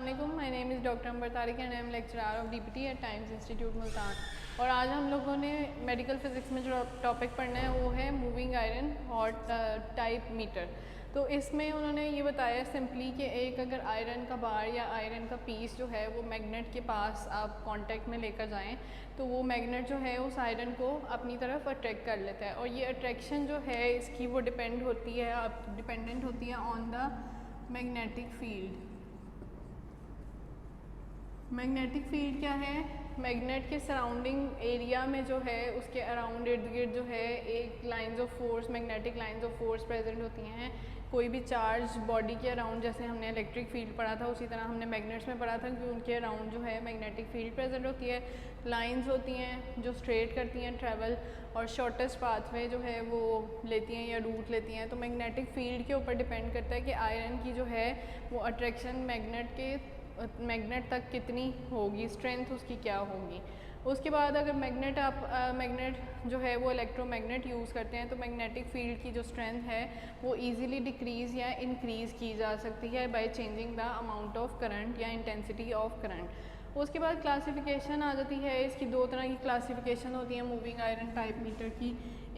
My name is doctor Ambar Tariq and I am lecturer of DPT at Times Institute Multan. और आज हम लोगों ने मेडिकल फिज़िक्स में जो टॉपिक पढ़ना है वो है moving iron hot type meter. तो इसमें उन्होंने ये बताया सिंपली कि एक अगर आयरन का बार या आयरन का पीस जो है वो मैग्नेट के पास आप कांटेक्ट में लेकर जाएं तो वो मैग्नेट जो है उस आयरन को अपनी तरफ अट्रैक्ट कर लेता है। और ये अट्रैक्शन जो है इसकी वो डिपेंडेंट होती है on the magnetic field. Magnetic field क्या है? मैग्नेट के सराउंडिंग एरिया में जो है उसके अराउंड इर्द गिर्द जो है एक lines of force, magnetic lines of force present होती हैं। कोई भी चार्ज बॉडी के अराउंड, जैसे हमने इलेक्ट्रिक फील्ड पढ़ा था उसी तरह हमने मैग्नेट्स में पढ़ा था कि उनके अराउंड जो है मैग्नेटिक फील्ड प्रेजेंट होती है। लाइंस होती हैं जो स्ट्रेट करती हैं ट्रैवल और शॉर्टेस्ट पाथवे जो है वो लेती हैं या रूट लेती हैं। तो मैग्नेटिक फील्ड के ऊपर डिपेंड करता है कि आयरन की जो है वो अट्रैक्शन मैग्नेट तक कितनी होगी, स्ट्रेंथ उसकी क्या होगी। उसके बाद अगर मैग्नेट जो है वो इलेक्ट्रोमैग्नेट यूज़ करते हैं तो मैग्नेटिक फील्ड की जो स्ट्रेंथ है वो इजीली डिक्रीज़ या इंक्रीज़ की जा सकती है by changing the amount of current या इंटेंसिटी ऑफ करंट। उसके बाद क्लासिफिकेशन आ जाती है। इसकी दो तरह की क्लासिफिकेशन होती है मूविंग आयरन टाइप मीटर की।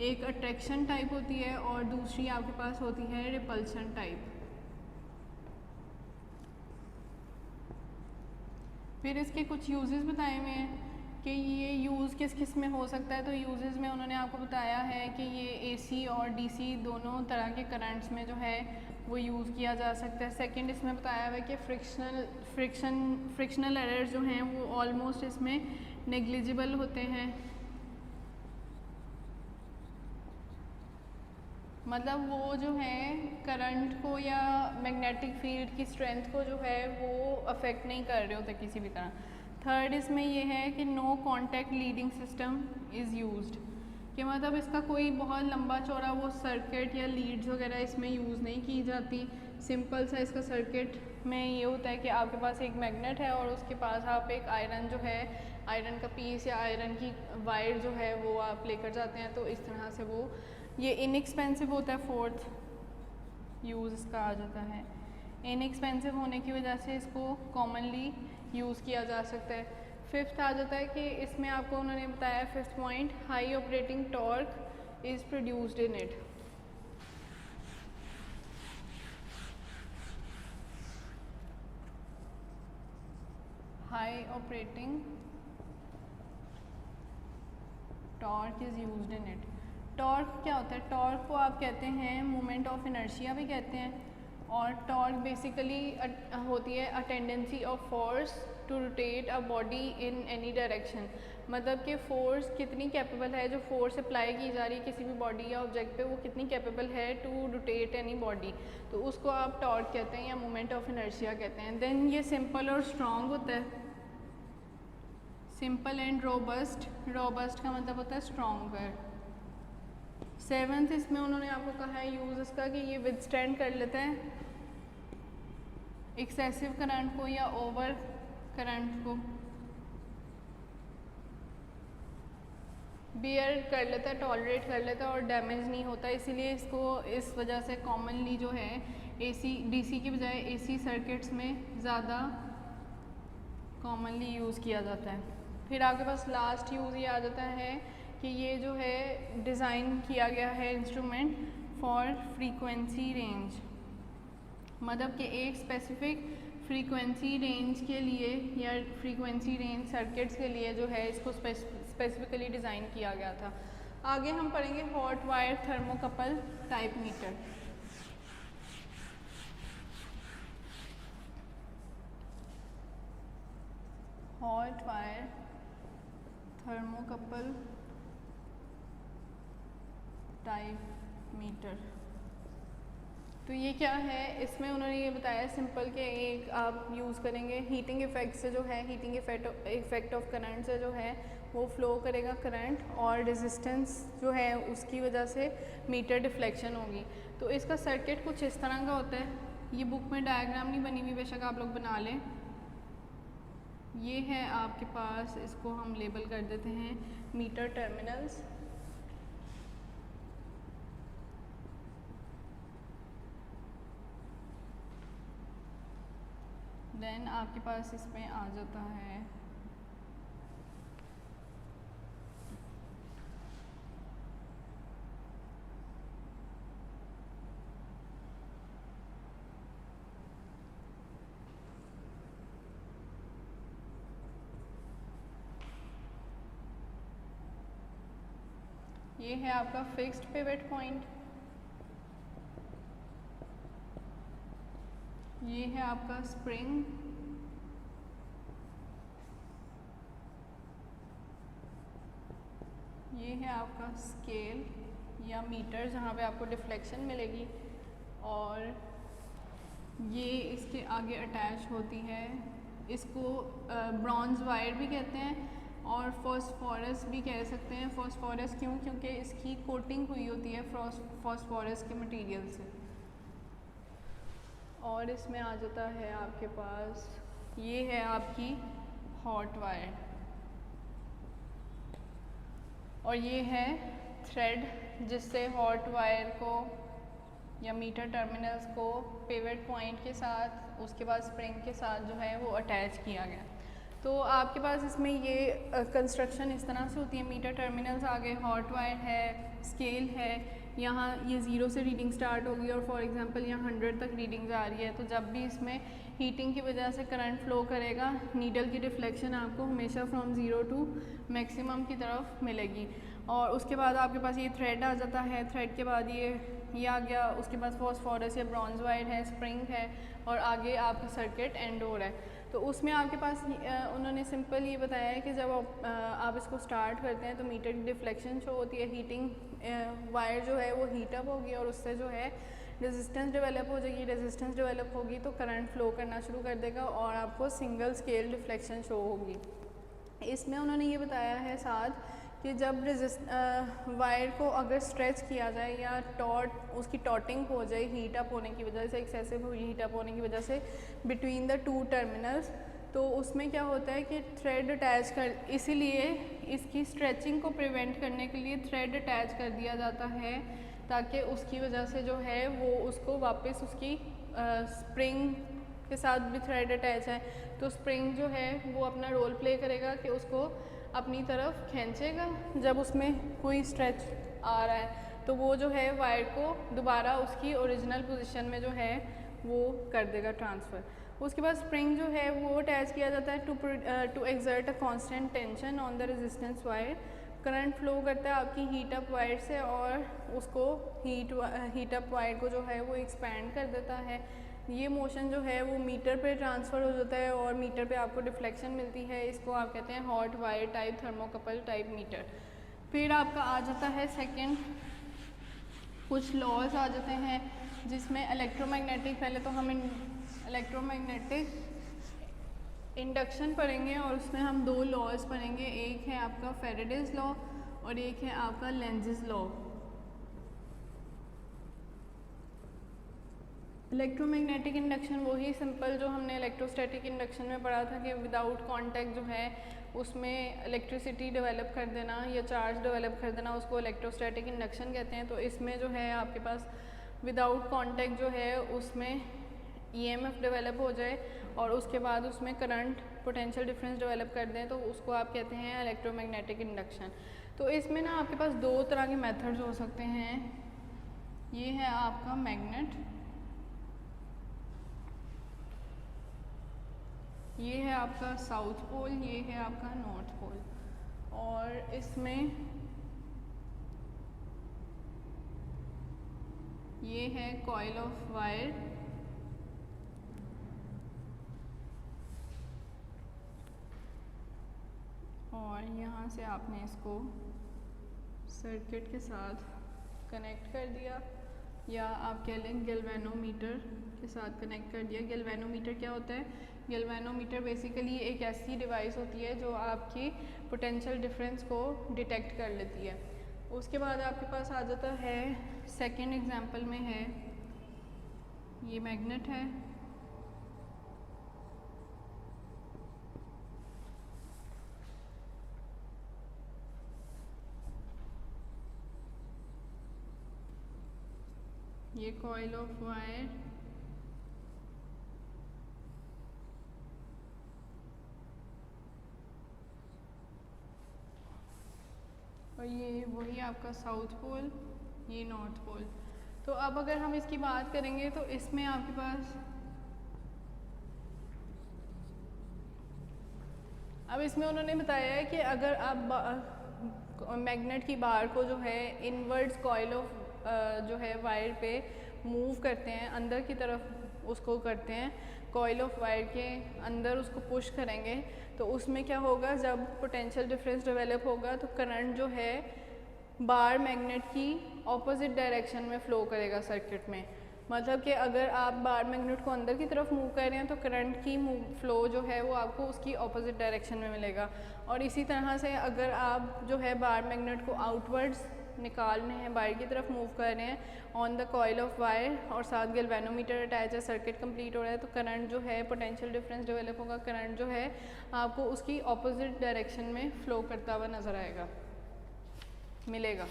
एक अट्रैक्शन टाइप होती है और दूसरी आपके पास होती है रिपल्शन टाइप। फिर इसके कुछ यूजेस बताए हुए हैं कि ये यूज़ किस किस में हो सकता है। तो यूजेस में उन्होंने आपको बताया है कि ये एसी और डीसी दोनों तरह के करंट्स में जो है वो यूज़ किया जा सकता है। सेकंड इसमें बताया हुआ है कि फ्रिक्शनल एरर्स जो हैं वो ऑलमोस्ट इसमें नेग्लिजिबल होते हैं। मतलब वो जो है करंट को या मैग्नेटिक फील्ड की स्ट्रेंथ को जो है वो अफेक्ट नहीं कर रहे होते किसी भी तरह। थर्ड इसमें ये है कि no contact leading system is used, कि मतलब इसका कोई बहुत लंबा चौड़ा वो सर्किट या लीड्स वगैरह इसमें यूज़ नहीं की जाती। सिंपल सा इसका सर्किट में ये होता है कि आपके पास एक मैग्नेट है और उसके पास आप एक आयरन जो है, आयरन का पीस या आयरन की वायर जो है वो आप लेकर जाते हैं। तो इस तरह से वो ये इनएक्सपेंसिव होता है। फोर्थ यूज़ इसका आ जाता है। इनएक्सपेंसिव होने की वजह से इसको कॉमनली यूज़ किया जा सकता है। फिफ्थ आ जाता है कि इसमें आपको उन्होंने बताया fifth point, high operating torque is produced in it. High operating torque is used in it. Torque क्या होता है? टॉर्क को आप कहते हैं मोमेंट ऑफ इनर्शिया भी कहते हैं। और टॉर्क बेसिकली होती है a tendency of force to rotate a body in any direction. मतलब कि फोर्स कितनी कैपेबल है, जो फोर्स अप्लाई की जा रही है किसी भी बॉडी या ऑब्जेक्ट पे, वो कितनी कैपेबल है टू रोटेट एनी बॉडी, तो उसको आप टॉर्क कहते हैं या मोमेंट ऑफ इनर्शिया कहते हैं। देन ये सिंपल और स्ट्रॉन्ग होता है। सिंपल एंड रोबस्ट, रोबस्ट का मतलब होता है स्ट्रॉन्गर। सेवंथ इसमें उन्होंने आपको कहा है यूज़ इसका कि ये विदस्टैंड कर लेता है एक्सेसिव करंट को या ओवर करंट को, बियर कर लेता है, टॉलरेट कर लेता है और डैमेज नहीं होता। इसीलिए इसको इस वजह से कॉमनली जो है एसी डीसी की बजाय एसी सर्किट्स में ज़्यादा कॉमनली यूज़ किया जाता है। फिर आपके पास लास्ट यूज़ ये आ जाता है कि ये जो है डिज़ाइन किया गया है इंस्ट्रूमेंट फॉर फ्रीक्वेंसी रेंज। मतलब कि एक स्पेसिफिक फ्रीक्वेंसी रेंज के लिए या फ्रीक्वेंसी रेंज सर्किट्स के लिए जो है इसको स्पेसिफिकली डिज़ाइन किया गया था। आगे हम पढ़ेंगे hot wire thermocouple type meter. Hot wire thermocouple type meter. तो ये क्या है? इसमें उन्होंने ये बताया सिंपल कि एक आप यूज़ करेंगे हीटिंग इफेक्ट से, जो है हीटिंग इफेक्ट ऑफ करंट से जो है वो फ्लो करेगा करंट और रेजिस्टेंस जो है उसकी वजह से मीटर डिफ्लेक्शन होगी। तो इसका सर्किट कुछ इस तरह का होता है। ये बुक में डायग्राम नहीं बनी हुई, बेशक आप लोग बना लें। ये है आपके पास, इसको हम लेबल कर देते हैं मीटर टर्मिनल्स। देन आपके पास इसमें आ जाता है ये है आपका फिक्स्ड पिवट पॉइंट, ये है आपका स्प्रिंग, ये है आपका स्केल या मीटर जहाँ पे आपको डिफ्लेक्शन मिलेगी, और ये इसके आगे अटैच होती है। इसको ब्रॉन्ज वायर भी कहते हैं और फॉस्फोरस भी कह सकते हैं। फॉस्फोरस क्यों? क्योंकि इसकी कोटिंग हुई होती है फॉस्फोरस के मटेरियल से। और इसमें आ जाता है आपके पास, ये है आपकी हॉट वायर, और ये है थ्रेड जिससे हॉट वायर को या मीटर टर्मिनल्स को पिवट पॉइंट के साथ, उसके बाद स्प्रिंग के साथ जो है वो अटैच किया गया। तो आपके पास इसमें ये कंस्ट्रक्शन इस तरह से होती है। मीटर टर्मिनल्स आ गए, हॉट वायर है, स्केल है, यहाँ ये 0 से रीडिंग स्टार्ट होगी और फॉर एग्जांपल यहाँ 100 तक रीडिंग आ रही है। तो जब भी इसमें हीटिंग की वजह से करंट फ्लो करेगा, नीडल की डिफ्लेक्शन आपको हमेशा फ्रॉम 0 टू मैक्सिमम की तरफ मिलेगी। और उसके बाद आपके पास ये थ्रेड आ जाता है, थ्रेड के बाद ये आ गया, उसके बाद फॉस्फोरस या ब्रॉन्ज वायर है, स्प्रिंग है, और आगे आपका सर्किट एंड हो रहा है। तो उसमें आपके पास उन्होंने सिंपल ये बताया है कि जब आप इसको स्टार्ट करते हैं तो मीटर की डिफ्लेक्शन शो होती है, हीटिंग वायर जो है वो हीट अप होगी और उससे जो है रेजिस्टेंस डेवलप हो जाएगी। रेजिस्टेंस डेवलप होगी तो करंट फ्लो करना शुरू कर देगा और आपको सिंगल स्केल डिफ्लेक्शन शो होगी। इसमें उन्होंने ये बताया है साथ कि जब वायर को अगर स्ट्रेच किया जाए या उसकी टॉटिंग हो जाए हीट अप होने की वजह से, एक्सेसिव हीट अप होने की वजह से बिटवीन द टू टर्मिनल्स, तो उसमें क्या होता है कि थ्रेड अटैच कर, इसीलिए इसकी स्ट्रेचिंग को प्रिवेंट करने के लिए थ्रेड अटैच कर दिया जाता है, ताकि उसकी वजह से जो है वो उसको वापस उसकी स्प्रिंग के साथ भी थ्रेड अटैच है तो स्प्रिंग जो है वो अपना रोल प्ले करेगा कि उसको अपनी तरफ खींचेगा। जब उसमें कोई स्ट्रेच आ रहा है तो वो जो है वायर को दोबारा उसकी ओरिजिनल पोजीशन में जो है वो कर देगा ट्रांसफ़र। उसके बाद स्प्रिंग जो है वो अटैच किया जाता है to exert a constant tension on the resistance wire. Current flow करता है आपकी हीट अप वायर से और उसको हीट अप वायर को जो है वो एक्सपैंड कर देता है। ये मोशन जो है वो मीटर पे ट्रांसफ़र हो जाता है और मीटर पे आपको डिफ्लेक्शन मिलती है। इसको आप कहते हैं hot wire type thermocouple type meter. फिर आपका आ जाता है सेकंड, कुछ लॉज आ जाते हैं जिसमें इलेक्ट्रोमैग्नेटिक, पहले तो हम इलेक्ट्रोमैग्नेटिक इंडक्शन पढ़ेंगे और उसमें हम दो लॉज पढ़ेंगे। एक है आपका फैराडेज लॉ और एक है आपका लेंज़ेस लॉ। इलेक्ट्रोमैग्नेटिक इंडक्शन वही सिंपल जो हमने इलेक्ट्रोस्टैटिक इंडक्शन में पढ़ा था कि विदाउट कांटेक्ट जो है उसमें इलेक्ट्रिसिटी डेवलप कर देना या चार्ज डेवलप कर देना, उसको इलेक्ट्रोस्टैटिक इंडक्शन कहते हैं। तो इसमें जो है आपके पास विदाउट कांटेक्ट जो है उसमें ईएमएफ डेवलप हो जाए और उसके बाद उसमें करंट पोटेंशियल डिफरेंस डेवलप कर दें तो उसको आप कहते हैं इलेक्ट्रोमैग्नेटिक इंडक्शन। तो इसमें ना आपके पास दो तरह के मेथड्स हो सकते हैं। ये है आपका मैग्नेट, ये है आपका साउथ पोल, ये है आपका नॉर्थ पोल। और इसमें ये है कॉइल ऑफ वायर, और यहाँ से आपने इसको सर्किट के साथ कनेक्ट कर दिया या आप कह लें गैल्वेनोमीटर के साथ कनेक्ट कर दिया। गैल्वेनोमीटर क्या होता है? गैल्वेनोमीटर बेसिकली एक ऐसी डिवाइस होती है जो आपकी पोटेंशियल डिफरेंस को डिटेक्ट कर लेती है। उसके बाद आपके पास आ जाता है सेकंड एग्जांपल में है ये मैग्नेट है, ये कॉइल ऑफ वायर, और ये वही आपका साउथ पोल, ये नॉर्थ पोल। तो अब अगर हम इसकी बात करेंगे तो इसमें आपके पास अब इसमें उन्होंने बताया है कि अगर आप मैग्नेट की बार को जो है इनवर्ड्स कॉइल ऑफ जो है वायर पे मूव करते हैं, अंदर की तरफ उसको करते हैं, कॉइल ऑफ वायर के अंदर उसको पुश करेंगे, तो उसमें क्या होगा, जब पोटेंशियल डिफरेंस डेवलप होगा तो करंट जो है बार मैग्नेट की ऑपोजिट डायरेक्शन में फ़्लो करेगा सर्किट में। मतलब कि अगर आप बार मैग्नेट को अंदर की तरफ मूव कर रहे हैं तो करंट की फ़्लो जो है वो आपको उसकी ऑपोजिट डायरेक्शन में मिलेगा। और इसी तरह से अगर आप जो है बार मैग्नेट को आउटवर्ड्स निकालने हैं, बाहर की तरफ मूव कर रहे हैं on the coil of wire और साथ गैल्वेनोमीटर अटैच है, सर्किट कंप्लीट हो रहा है, तो करंट जो है पोटेंशियल डिफरेंस डेवलप होगा, करंट जो है आपको उसकी ऑपोजिट डायरेक्शन में फ़्लो करता हुआ नज़र आएगा, मिलेगा।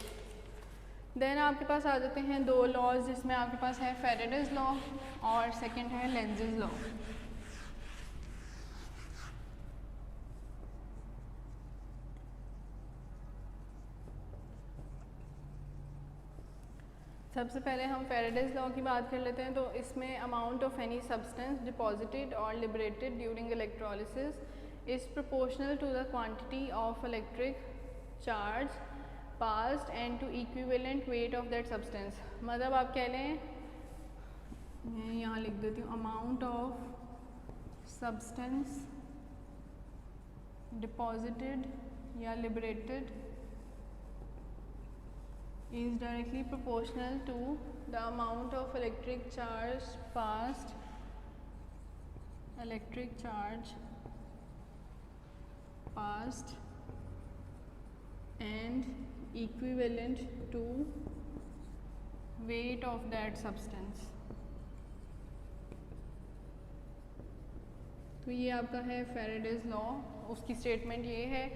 देन आपके पास आ जाते हैं दो लॉज, जिसमें आपके पास है फैराडेज लॉ और सेकंड है लेंज़ेस लॉ। सबसे पहले हम फैराडेज लॉ की बात कर लेते हैं। तो इसमें amount of any substance deposited और liberated during electrolysis is proportional to the quantity of electric charge passed and to equivalent weight of that substance. मतलब आप कह लें, मैं यहाँ लिख देती हूँ, अमाउंट ऑफ सब्सटेंस डिपॉजिटेड या liberated is directly proportional to the amount of electric charge passed and equivalent to weight of that substance। तो ये आपका है फैराडेज लॉ, उसकी स्टेटमेंट ये है।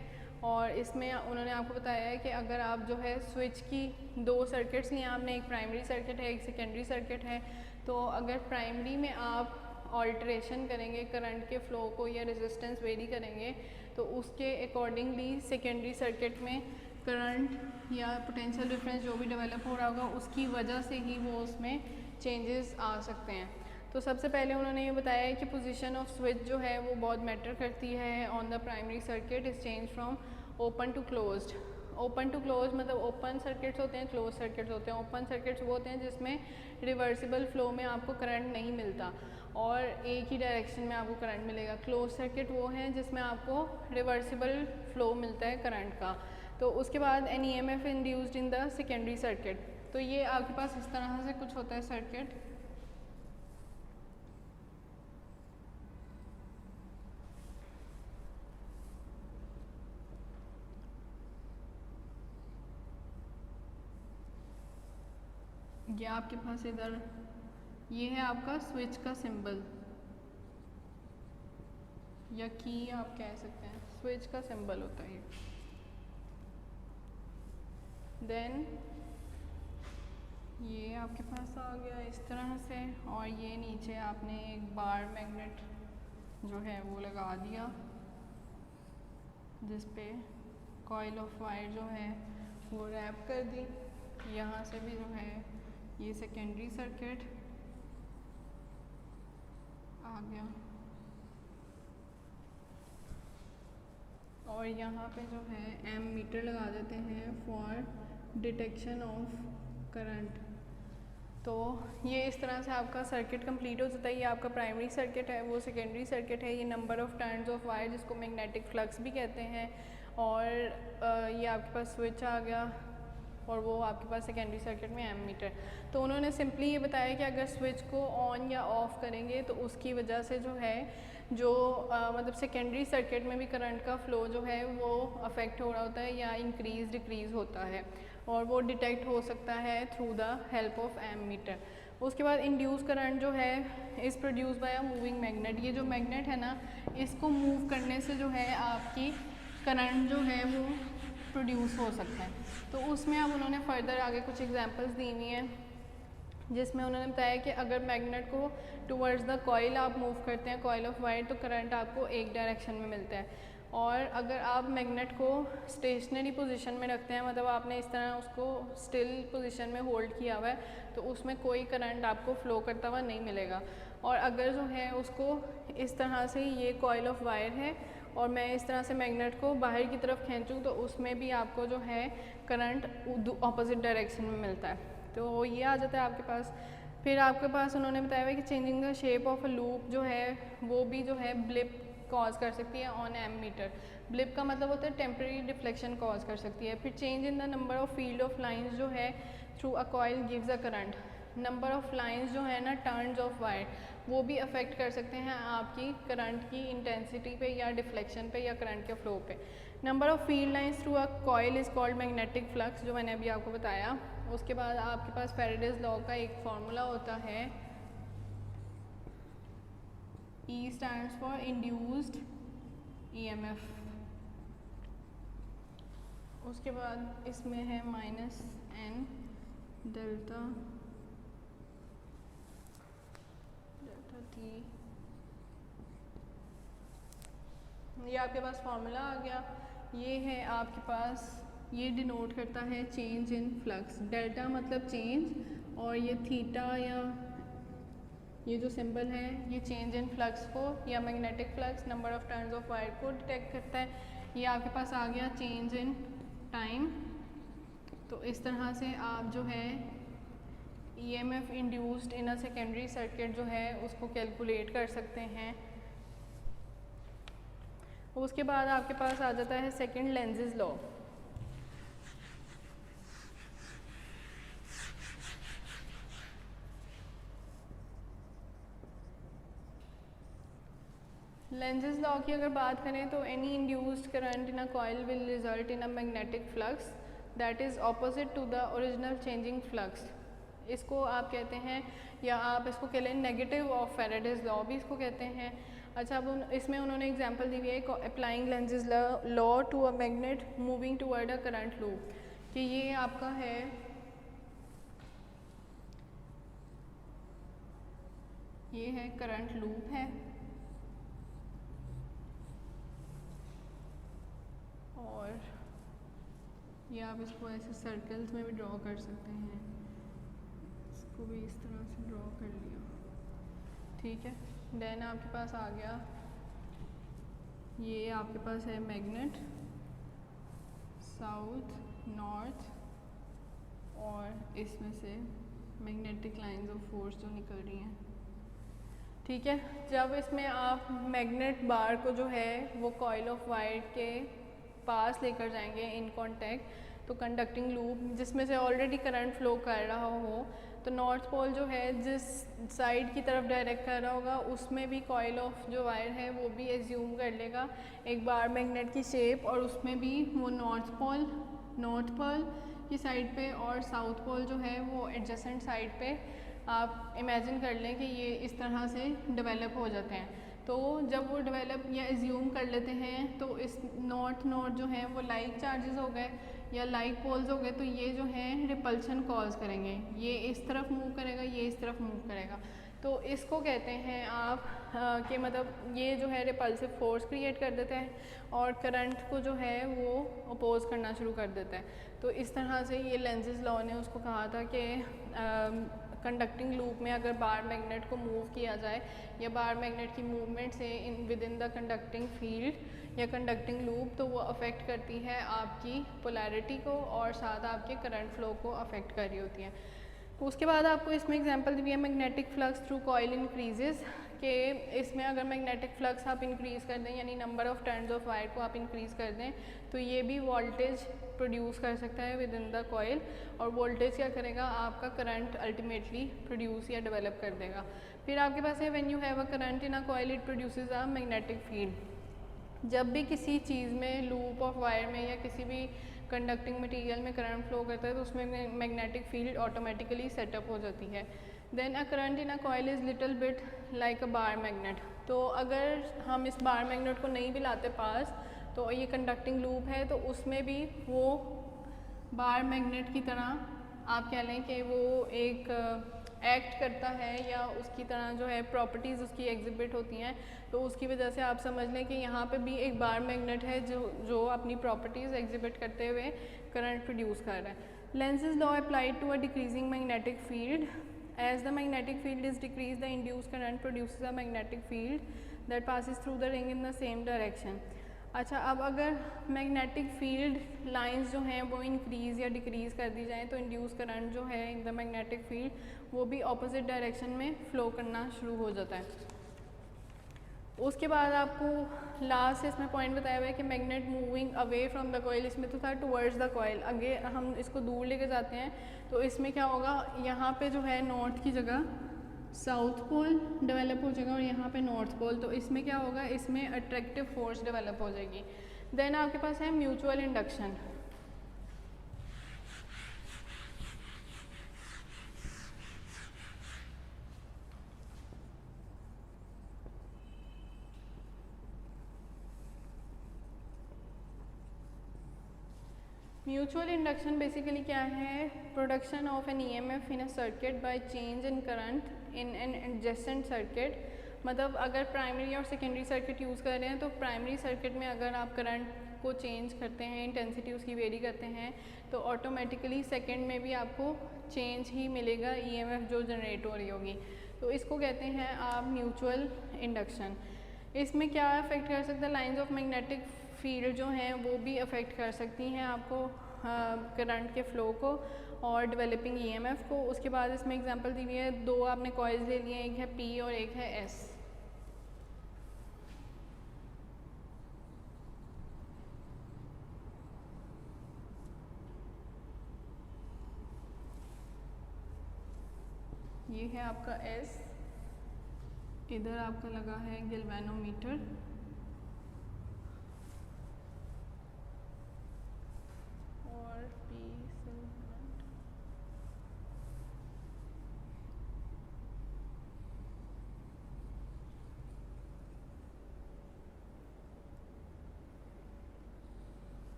और इसमें उन्होंने आपको बताया है कि अगर आप जो है स्विच की दो सर्किट्स लिए आपने, एक प्राइमरी सर्किट है एक सेकेंडरी सर्किट है, तो अगर प्राइमरी में आप ऑल्ट्रेशन करेंगे करंट के फ़्लो को या रेजिस्टेंस वेरी करेंगे, तो उसके अकॉर्डिंगली सेकेंडरी सर्किट में करंट या पोटेंशियल डिफरेंस जो भी डेवलप हो रहा होगा उसकी वजह से ही वो उसमें चेंजेस आ सकते हैं। तो सबसे पहले उन्होंने ये बताया है कि पोजीशन ऑफ स्विच जो है वो बहुत मैटर करती है on the primary circuit is change from open to closed. Open to close मतलब ओपन सर्किट्स होते हैं, क्लोज सर्किट्स होते हैं। ओपन सर्किट्स वो होते हैं जिसमें रिवर्सिबल फ्लो में आपको करंट नहीं मिलता और एक ही डायरेक्शन में आपको करंट मिलेगा। क्लोज सर्किट वो हैं जिसमें आपको रिवर्सिबल फ्लो मिलता है करंट का। तो उसके बाद an EMF induced in the secondary circuit. तो ये आपके पास इस तरह से कुछ होता है सर्किट। ये आपके पास इधर ये है आपका स्विच का सिंबल या की आप कह सकते हैं, स्विच का सिंबल होता है ये। देन ये आपके पास आ गया इस तरह से, और ये नीचे आपने एक बार मैग्नेट जो है वो लगा दिया जिस पे कॉइल ऑफ वायर जो है वो रैप कर दी। यहाँ से भी जो है ये सेकेंडरी सर्किट आ गया और यहाँ पे जो है एम मीटर लगा देते हैं फॉर डिटेक्शन ऑफ करंट। तो ये इस तरह से आपका सर्किट कंप्लीट हो जाता है। ये आपका प्राइमरी सर्किट है, वो सेकेंडरी सर्किट है। ये number of turns of wire जिसको मैग्नेटिक फ्लक्स भी कहते हैं। और ये आपके पास स्विच आ गया और वो आपके पास सेकेंडरी सर्किट में एम मीटर। तो उन्होंने सिंपली ये बताया कि अगर स्विच को ऑन या ऑफ़ करेंगे तो उसकी वजह से जो है मतलब सेकेंडरी सर्किट में भी करंट का फ़्लो जो है वो अफेक्ट हो रहा होता है या इंक्रीज़ डिक्रीज़ होता है और वो डिटेक्ट हो सकता है through the help of ammeter. उसके बाद इंड्यूस करंट जो है is produce by a moving magnet. ये जो मैग्नेट है ना, इसको मूव करने से जो है आपकी करंट जो है वो प्रोड्यूस हो सकता है। तो उसमें अब उन्होंने फर्दर आगे कुछ एग्जांपल्स दी हुई हैं जिसमें उन्होंने बताया कि अगर मैग्नेट को टुवर्ड्स द कॉइल आप मूव करते हैं, कॉइल ऑफ वायर, तो करंट आपको एक डायरेक्शन में मिलता है। और अगर आप मैग्नेट को स्टेशनरी पोजीशन में रखते हैं, मतलब आपने इस तरह उसको स्टिल पोजीशन में होल्ड किया हुआ है, तो उसमें कोई करंट आपको फ़्लो करता हुआ नहीं मिलेगा। और अगर जो है उसको इस तरह से, ये कॉइल ऑफ वायर है और मैं इस तरह से मैग्नेट को बाहर की तरफ खींचूँ तो उसमें भी आपको जो है करंट ऑपोजिट डायरेक्शन में मिलता है। तो ये आ जाता है आपके पास। फिर आपके पास उन्होंने बताया हुआ है कि changing the shape of a loop जो है वो भी जो है ब्लिप कॉज कर सकती है ऑन एमीटर। ब्लिप का मतलब होता है टेम्परेरी डिफ्लेक्शन कॉज कर सकती है। फिर change in the number of field of lines जो है through a coil gives a current. Number of lines जो है ना, टर्न्स ऑफ वायर, वो भी अफेक्ट कर सकते हैं आपकी करंट की इंटेंसिटी पे या डिफ्लेक्शन पे या करंट के फ्लो पे। Number of field lines through a coil is called magnetic flux, जो मैंने अभी आपको बताया। उसके बाद आपके पास फैराडेज लॉ का एक फार्मूला होता है, E stands for induced EMF। उसके बाद इसमें है -n डेल्टा t। ये आपके पास फार्मूला आ गया। ये है आपके पास, ये डिनोट करता है चेंज इन फ्लक्स। डेल्टा मतलब चेंज, और ये थीटा या ये जो सिंबल है ये चेंज इन फ्लक्स को या magnetic flux, number of turns of wire को डिटेक्ट करता है। ये आपके पास आ गया चेंज इन टाइम। तो इस तरह से आप जो है EMF induced in a secondary circuit जो है उसको कैलकुलेट कर सकते हैं। उसके बाद आपके पास आ जाता है second Lenz's law. Lenz's law की अगर बात करें तो any induced current in a coil will result in a magnetic flux that is opposite to the original changing flux. इसको आप कहते हैं, या आप इसको कह लें नेगेटिव ऑफ फैराडेज लॉ भी इसको कहते हैं। अच्छा, अब इसमें उन्होंने एग्जांपल दी हुई है applying Lenz's law to a magnet moving toward a current loop, कि ये आपका है ये है करंट लूप है, और ये आप इसको ऐसे सर्कल्स में भी ड्रॉ कर सकते हैं। इसको भी इस तरह से ड्रॉ कर लिया, ठीक है। देन आपके पास आ गया, ये आपके पास है मैग्नेट साउथ नॉर्थ, और इसमें से मैग्नेटिक लाइंस ऑफ फोर्स जो निकल रही हैं, ठीक है। जब इसमें आप मैग्नेट बार को जो है वो कॉइल ऑफ वायर के पास लेकर जाएंगे इन कांटेक्ट, तो कंडक्टिंग लूप जिसमें से ऑलरेडी करंट फ्लो कर रहा हो, तो नॉर्थ पोल जो है जिस साइड की तरफ डायरेक्ट कर रहा होगा उसमें भी कॉइल ऑफ जो वायर है वो भी एज्यूम कर लेगा एक बार मैग्नेट की शेप, और उसमें भी वो नॉर्थ पोल की साइड पे और साउथ पोल जो है वो एडजेसेंट साइड पे आप इमेजिन कर लें कि ये इस तरह से डेवलप हो जाते हैं। तो जब वो डेवलप या एज्यूम कर लेते हैं तो इस नॉर्थ जो है वो लाइक चार्जेस हो गए या लाइक पोल्स हो गए, तो ये जो है रिपल्शन कॉज करेंगे, ये इस तरफ मूव करेगा, ये इस तरफ मूव करेगा। तो इसको कहते हैं आप कि मतलब ये जो है रिपल्सिव फोर्स क्रिएट कर देता है और करंट को जो है वो अपोज करना शुरू कर देता है। तो इस तरह से ये लेंजेस लॉ ने उसको कहा था कि कंडक्टिंग लूप में अगर बार मैग्नेट को मूव किया जाए या बार मैग्नेट की मूवमेंट से with in the conducting field या कंडक्टिंग लूप, तो वो अफेक्ट करती है आपकी पोलैरिटी को और साथ आपके करंट फ्लो को अफेक्ट कर रही होती है। उसके बाद आपको इसमें एग्जांपल दी हुई है magnetic flux through coil increases, कि इसमें अगर मैग्नेटिक फ्लक्स आप इंक्रीज़ कर दें यानी number of turns of wire को आप इंक्रीज़ कर दें तो ये भी वोल्टेज प्रोड्यूस कर सकता है विद इन द कॉइल, और वोल्टेज क्या करेगा, आपका करंट अल्टीमेटली प्रोड्यूस या डेवलप कर देगा। फिर आपके पास है when you have a current in a coil it produces a magnetic field. जब भी किसी चीज़ में लूप ऑफ वायर में या किसी भी कंडक्टिंग मटेरियल में करंट फ्लो करता है तो उसमें मैग्नेटिक फील्ड ऑटोमेटिकली सेटअप हो जाती है। Then a current in a coil is little bit like a bar magnet. तो अगर हम इस बार मैग्नेट को नहीं भी लाते पास, तो ये कंडक्टिंग लूप है तो उसमें भी वो बार मैग्नेट की तरह आप कह लें कि वो एक एक्ट करता है या उसकी तरह जो है प्रॉपर्टीज़ उसकी एग्जिबिट होती हैं, तो उसकी वजह से आप समझ लें कि यहाँ पे भी एक बार मैग्नेट है जो अपनी प्रॉपर्टीज़ एग्जिबिट करते हुए करंट प्रोड्यूस कर रहा है। Lenz's law applied to a decreasing magnetic field, as the magnetic field is decreased, the induced current produces a magnetic field that passes through the ring in the same direction. अच्छा, अब अगर magnetic field lines जो हैं वो increase या decrease कर दी जाएँ तो इंड्यूस करंट जो है इन द मैग्नेटिक फील्ड वो भी ऑपोजिट डायरेक्शन में फ़्लो करना शुरू हो जाता है। उसके बाद आपको लास्ट इसमें पॉइंट बताया हुआ है कि magnet moving away from the coil, इसमें तो था टुवर्ड्स द कॉइल, आगे हम इसको दूर लेके जाते हैं तो इसमें क्या होगा, यहाँ पे जो है नॉर्थ की जगह साउथ पोल डेवलप हो जाएगा और यहाँ पे नॉर्थ पोल, तो इसमें क्या होगा, इसमें अट्रैक्टिव फोर्स डेवलप हो जाएगी। देन आपके पास है mutual induction. Mutual induction basically क्या है, production of an EMF in a circuit by change in current in an adjacent circuit. मतलब अगर प्राइमरी और सेकेंडरी सर्किट यूज़ कर रहे हैं तो प्राइमरी सर्किट में अगर आप करंट को चेंज करते हैं, इंटेंसिटी उसकी वेरी करते हैं, तो ऑटोमेटिकली सेकेंड में भी आपको चेंज ही मिलेगा ईएमएफ जो जनरेट हो रही होगी, तो इसको कहते हैं आप म्यूचुअल इंडक्शन। इसमें क्या अफेक्ट कर सकता है, लाइंस ऑफ मैग्नेटिक फील्ड जो हैं वो भी अफेक्ट कर सकती हैं आपको करंट के फ़्लो को और डेवलपिंग ईएमएफ को। उसके बाद इसमें एग्जांपल दी हुई है, दो आपने कॉइल्स ले लिए हैं, एक है पी और एक है एस। ये है आपका एस, इधर आपका लगा है गैल्वेनोमीटर,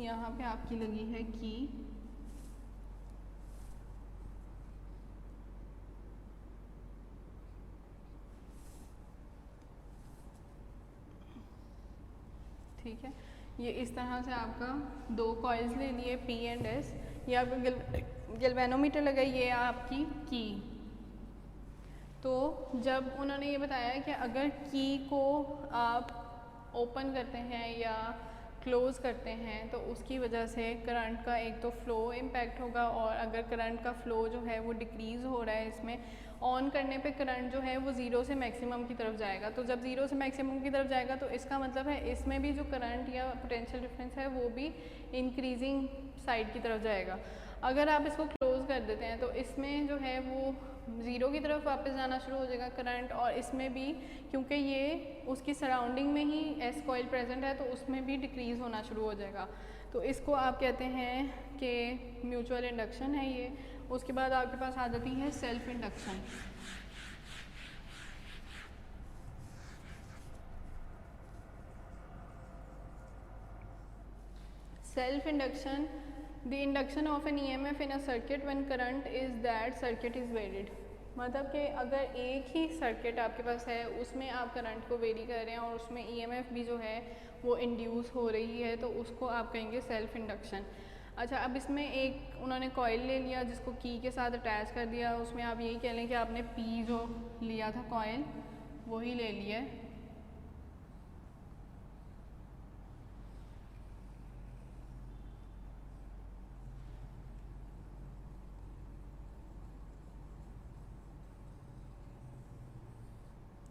यहाँ पे आपकी लगी है की, ठीक है। ये इस तरह से आपका दो कॉइल्स ले लिए पी एंड एस, ये आपका गैल्वेनोमीटर लगा, ये आपकी की। तो जब उन्होंने ये बताया कि अगर की को आप ओपन करते हैं या क्लोज करते हैं तो उसकी वजह से करंट का एक तो फ़्लो इम्पैक्ट होगा, और अगर करंट का फ़्लो जो है वो डिक्रीज़ हो रहा है, इसमें ऑन करने पे करंट जो है वो ज़ीरो से मैक्सिमम की तरफ जाएगा। तो जब ज़ीरो से मैक्सिमम की तरफ जाएगा तो इसका मतलब है इसमें भी जो करंट या पोटेंशियल डिफरेंस है वो भी इंक्रीजिंग साइड की तरफ जाएगा। अगर आप इसको क्लोज़ कर देते हैं तो इसमें जो है वो ज़ीरो की तरफ वापस जाना शुरू हो जाएगा करंट, और इसमें भी क्योंकि ये उसकी सराउंडिंग में ही एस कॉइल प्रेजेंट है तो उसमें भी डिक्रीज़ होना शुरू हो जाएगा। तो इसको आप कहते हैं कि म्यूचुअल इंडक्शन है ये। उसके बाद आपके पास आ जाती है self induction. Self induction, the induction of an EMF in a circuit when current is that circuit is varied. मतलब कि अगर एक ही सर्किट आपके पास है उसमें आप करंट को वेरी कर रहे हैं और उसमें ईएमएफ भी जो है वो इंड्यूस हो रही है, तो उसको आप कहेंगे सेल्फ इंडक्शन। अच्छा, अब इसमें एक उन्होंने कॉइल ले लिया जिसको की के साथ अटैच कर दिया, उसमें आप यही कह लें कि आपने पी जो लिया था कॉइल वही ले लिया है।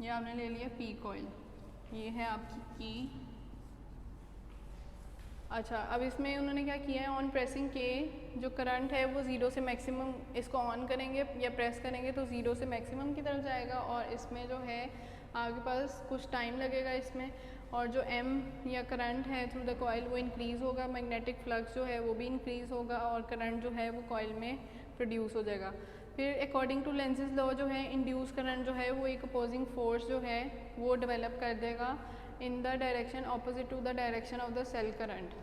ये आपने ले लिया पी कॉइल, ये है आपकी की। अच्छा, अब इसमें उन्होंने क्या किया है, ऑन प्रेसिंग के जो करंट है वो ज़ीरो से मैक्सिमम, इसको ऑन करेंगे या प्रेस करेंगे तो ज़ीरो से मैक्सिमम की तरफ जाएगा, और इसमें जो है आपके पास कुछ टाइम लगेगा इसमें, और जो एम या करंट है थ्रू द कॉइल वो इंक्रीज़ होगा, मैग्नेटिक फ्लक्स जो है वो भी इंक्रीज़ होगा और करंट जो है वो कॉइल में प्रोड्यूस हो जाएगा। फिर अकॉर्डिंग टू लेंज़ेस लॉ जो है इंड्यूस करंट जो है वो एक अपोजिंग फोर्स जो है वो डेवलप कर देगा in the direction opposite to the direction of the self current.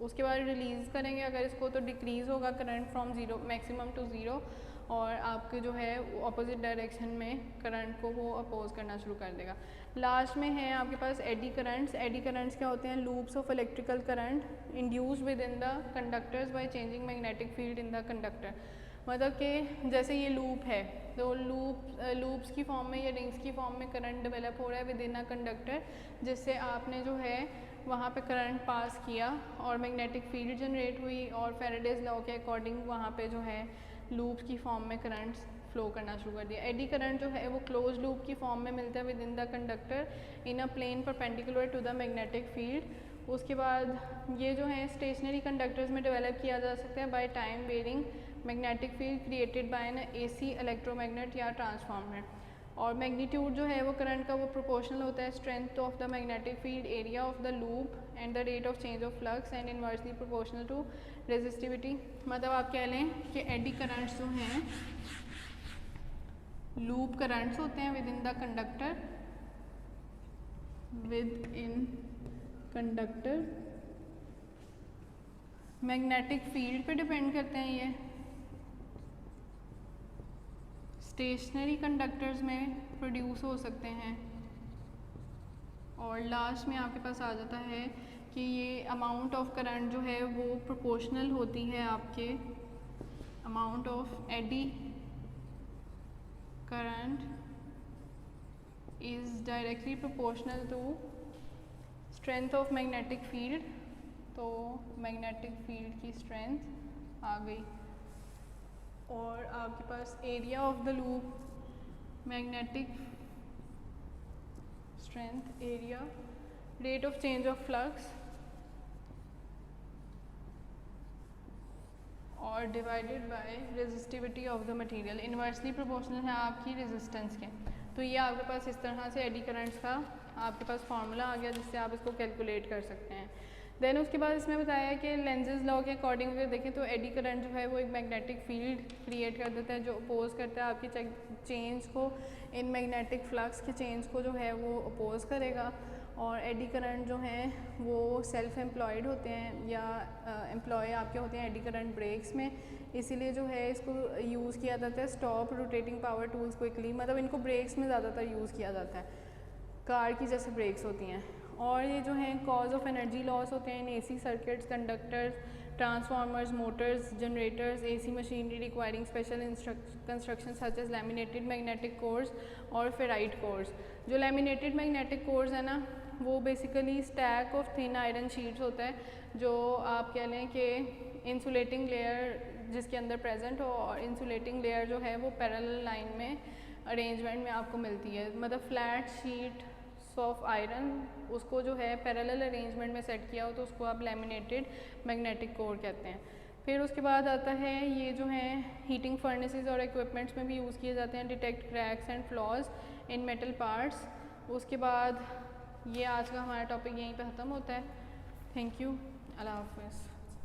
उसके बाद रिलीज़ करेंगे अगर इसको तो डिक्रीज़ होगा current from zero maximum to zero, और आपके जो है ऑपोजिट डायरेक्शन में करंट को वो अपोज करना शुरू कर देगा। लास्ट में है आपके पास एडी करंट्स। एडी करंट्स क्या होते हैं? Loops of electrical current induced with in the conductors by changing magnetic field in the conductor. मतलब कि जैसे ये लूप है तो लूप्स की फॉर्म में या रिंग्स की फॉर्म में करंट डेवलप हो रहा है विद इन अ कंडक्टर, जिससे आपने जो है वहाँ पे करंट पास किया और मैग्नेटिक फील्ड जनरेट हुई, और फैराडेज लॉ के अकॉर्डिंग वहाँ पे जो है लूप्स की फॉर्म में करंट फ्लो करना शुरू कर दिया। एडी करंट जो है वो क्लोज लूप की फॉर्म में मिलता है within the conductor in a plane perpendicular to the magnetic field. उसके बाद ये जो है स्टेशनरी कंडक्टर्स में डेवलप किया जा सकता है by time varying magnetic field created by an AC electromagnet या ट्रांसफार्मर। और मैग्नीट्यूड जो है वो करंट का वो प्रोपोर्शनल होता है strength of the magnetic field area of the loop and the rate of change of flux and inversely proportional to resistivity. मतलब आप कह लें कि एडी करंट्स जो हैं लूप करंट्स होते हैं with in the conductor, with in conductor magnetic field पे डिपेंड करते हैं। ये स्टेशनरी कंडक्टर्स में प्रोड्यूस हो सकते हैं। और लास्ट में आपके पास आ जाता है कि ये अमाउंट ऑफ करंट जो है वो प्रोपोर्शनल होती है आपके amount of eddy current is directly proportional to strength of magnetic field. तो मैग्नेटिक फील्ड की स्ट्रेंथ आ गई, और आपके पास area of the loop magnetic strength area rate of change of flux और divided by resistivity of the material inversely proportional है आपकी रेजिस्टेंस के। तो ये आपके पास इस तरह से एडी करंट्स का आपके पास फार्मूला आ गया जिससे आप इसको कैलकुलेट कर सकते हैं। देन उसके बाद इसमें बताया कि लेंजेस लॉ के अकॉर्डिंग अगर देखें तो एडी करंट जो है वो एक मैग्नेटिक फील्ड क्रिएट कर देता है जो अपोज करता है आपकी चेंज को, इन मैग्नेटिक फ्लक्स के चेंज को जो है वो अपोज करेगा। और एडी करंट जो हैं वो सेल्फ एम्प्लॉयड होते हैं या एम्प्लॉय आपके होते हैं एडी करंट ब्रेक्स में, इसीलिए जो है इसको यूज़ किया जाता है stop rotating power tools quickly. मतलब इनको ब्रेक्स में ज़्यादातर यूज़ किया जाता है, कार की जैसे ब्रेक्स होती हैं। और ये जो हैं कॉज ऑफ एनर्जी लॉस होते हैं in AC circuits, conductors, transformers, motors, generators, AC machinery requiring special construction such as laminated magnetic cores और फेराइट कोर्स। जो लैमिनेटेड मैग्नेटिक कोर्स है ना वो basically stack of thin iron sheets होता है जो आप कह लें कि इंसुलेटिंग लेयर जिसके अंदर प्रेजेंट हो, और इंसुलेटिंग लेयर जो है वो पैरेलल लाइन में अरेंजमेंट में आपको मिलती है। मतलब फ्लैट शीट ऑफ आयरन उसको जो है पैरेलल अरेंजमेंट में सेट किया हो तो उसको आप लैमिनेटेड मैग्नेटिक कोर कहते हैं। फिर उसके बाद आता है ये जो हैं हीटिंग फर्नेसेस और इक्विपमेंट्स में भी यूज़ किए जाते हैं detect cracks and flaws in metal parts. उसके बाद ये आज का हमारा टॉपिक यहीं पे ख़त्म होता है। थैंक यू, अल्लाह हाफ़िज़।